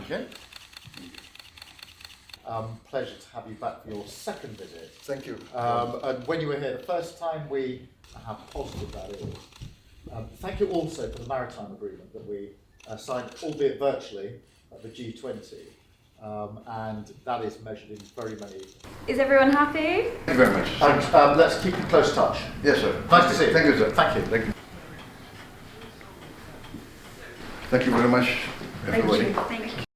Okay. Pleasure to have you back for your second visit. Thank you. And when you were here the first time, how positive that is. Thank you also for the maritime agreement that we signed, albeit virtually, at the G20. And that is measured in very many. Is everyone happy? Thank you very much. And let's keep in close touch. Yes, sir. Nice to see you. Thank you, sir. Thank you. Thank you. Thank you very much, everybody. Thank you.